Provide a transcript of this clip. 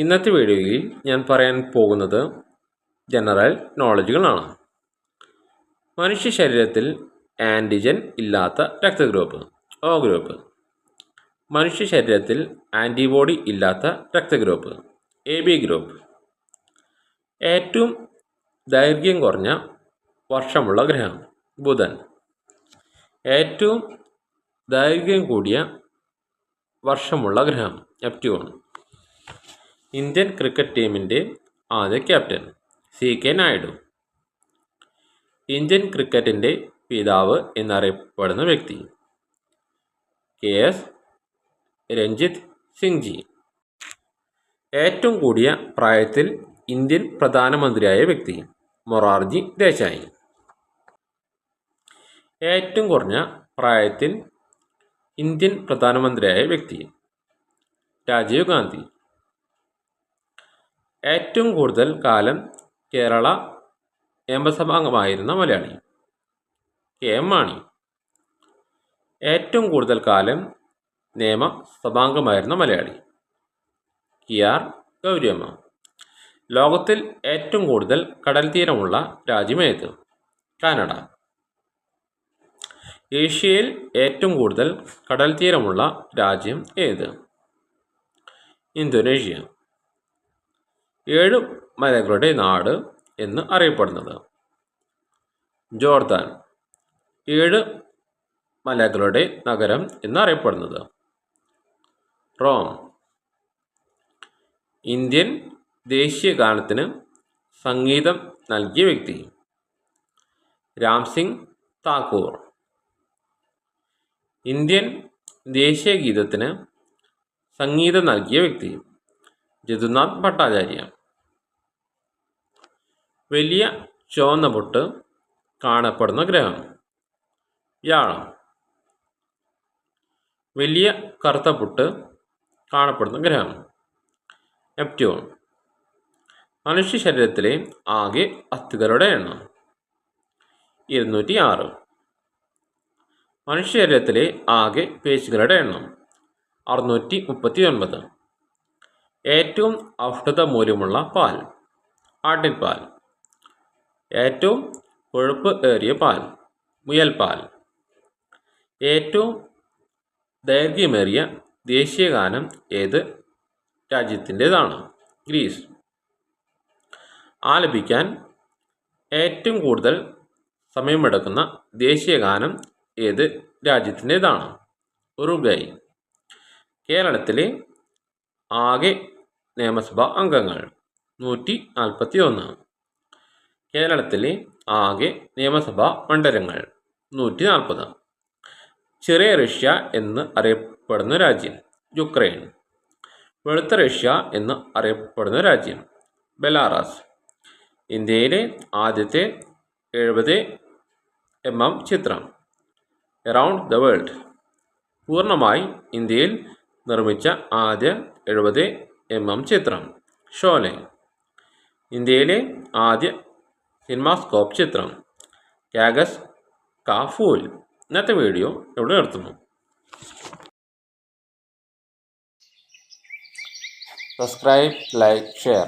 ഇന്നത്തെ വീഡിയോയിൽ ഞാൻ പറയാൻ പോകുന്നത് ജനറൽ നോളജുകളാണ്. മനുഷ്യ ശരീരത്തിൽ ആൻറ്റിജൻ ഇല്ലാത്ത രക്തഗ്രൂപ്പ് ഒ ഗ്രൂപ്പ്, മനുഷ്യ ശരീരത്തിൽ ആൻറ്റിബോഡി ഇല്ലാത്ത രക്തഗ്രൂപ്പ് എ ബി ഗ്രൂപ്പ്, ഏറ്റവും ദൈർഘ്യം കുറഞ്ഞ വർഷമുള്ള ഗ്രഹം ബുധൻ, ഏറ്റവും ദൈർഘ്യം കൂടിയ വർഷമുള്ള ഗ്രഹം നെപ്റ്റ്യൂൺ, ഇന്ത്യൻ ക്രിക്കറ്റ് ടീമിൻ്റെ ആദ്യ ക്യാപ്റ്റൻ CK നായിഡു, ഇന്ത്യൻ ക്രിക്കറ്റിൻ്റെ പിതാവ് എന്നറിയപ്പെടുന്ന വ്യക്തി KS രഞ്ജിത്ത് സിംഗ് ജി, ഏറ്റവും കൂടിയ പ്രായത്തിൽ ഇന്ത്യൻ പ്രധാനമന്ത്രിയായ വ്യക്തി മൊറാർജി ദേശായി, ഏറ്റവും കുറഞ്ഞ പ്രായത്തിൽ ഇന്ത്യൻ പ്രധാനമന്ത്രിയായ വ്യക്തി രാജീവ് ഗാന്ധി, ഏറ്റവും കൂടുതൽ കാലം കേരള നിയമസഭാംഗമായിരുന്ന മലയാളി KM മാണി, ഏറ്റവും കൂടുതൽ കാലം നിയമസഭാംഗമായിരുന്ന മലയാളി KR ഗൗരിയമ്മ. ലോകത്തിൽ ഏറ്റവും കൂടുതൽ കടൽ തീരമുള്ള രാജ്യമേത്? കാനഡ. ഏഷ്യയിൽ ഏറ്റവും കൂടുതൽ കടൽ തീരമുള്ള രാജ്യം ഏത്? ഇന്തോനേഷ്യ. 7 മലകളുടെ നാട് എന്ന് അറിയപ്പെടുന്നത് ജോർദാൻ. 7 മലകളുടെ നഗരം എന്നറിയപ്പെടുന്നത് റോം. ഇന്ത്യൻ ദേശീയ ഗാനത്തിന് സംഗീതം നൽകിയ വ്യക്തി രാംസിംഗ് താക്കൂർ. ഇന്ത്യൻ ദേശീയ ഗീതത്തിന് സംഗീതം നൽകിയ വ്യക്തി ജദുനാഥ് ഭട്ടാചാര്യ. വലിയ ചുവന്ന പൊട്ട് കാണപ്പെടുന്ന ഗ്രഹം വ്യാഴം. വലിയ കറുത്ത പൊട്ട് കാണപ്പെടുന്ന ഗ്രഹം നെപ്റ്റ്യൂൺ. മനുഷ്യ ശരീരത്തിലെ ആകെ അസ്ഥികളുടെ എണ്ണം 206. മനുഷ്യ ശരീരത്തിലെ ആകെ പേശികളുടെ എണ്ണം 639. ഏറ്റവും ഔഷധ മൂല്യമുള്ള പാൽ ആട്ടിൻപാൽ. ഏറ്റവും കൊഴുപ്പ് ഏറിയ പാൽ മുയൽപ്പാൽ. ഏറ്റവും ദൈർഘ്യമേറിയ ദേശീയ ഗാനം ഏത് രാജ്യത്തിൻ്റെതാണ്? ഗ്രീസ്. ആലപിക്കാൻ ഏറ്റവും കൂടുതൽ സമയമെടുക്കുന്ന ദേശീയ ഗാനം ഏത് രാജ്യത്തിൻ്റെതാണ്? ഉറുഗ്വായ്. കേരളത്തിലെ ആകെ നിയമസഭാ അംഗങ്ങൾ 141. കേരളത്തിലെ ആകെ നിയമസഭാ മണ്ഡലങ്ങൾ 140. ചെറിയ റഷ്യ എന്ന് അറിയപ്പെടുന്ന രാജ്യം യുക്രൈൻ. വെളുത്ത റഷ്യ എന്ന് അറിയപ്പെടുന്ന രാജ്യം ബെലാറസ്. ഇന്ത്യയിലെ ആദ്യത്തെ 70 mm ചിത്രം എറൗണ്ട് ദ വേൾഡ്. പൂർണ്ണമായി ഇന്ത്യയിൽ നിർമ്മിച്ച ആദ്യ 70 mm ചിത്രം ഷോലെ. ഇന്ത്യയിലെ ആദ്യ സിനിമാസ്കോപ്പ് ചിത്രം കാഗസ് കാ ഫൂൽ. ഇന്നത്തെ വീഡിയോ ഇവിടെ നിർത്തുന്നു. Subscribe, like, share.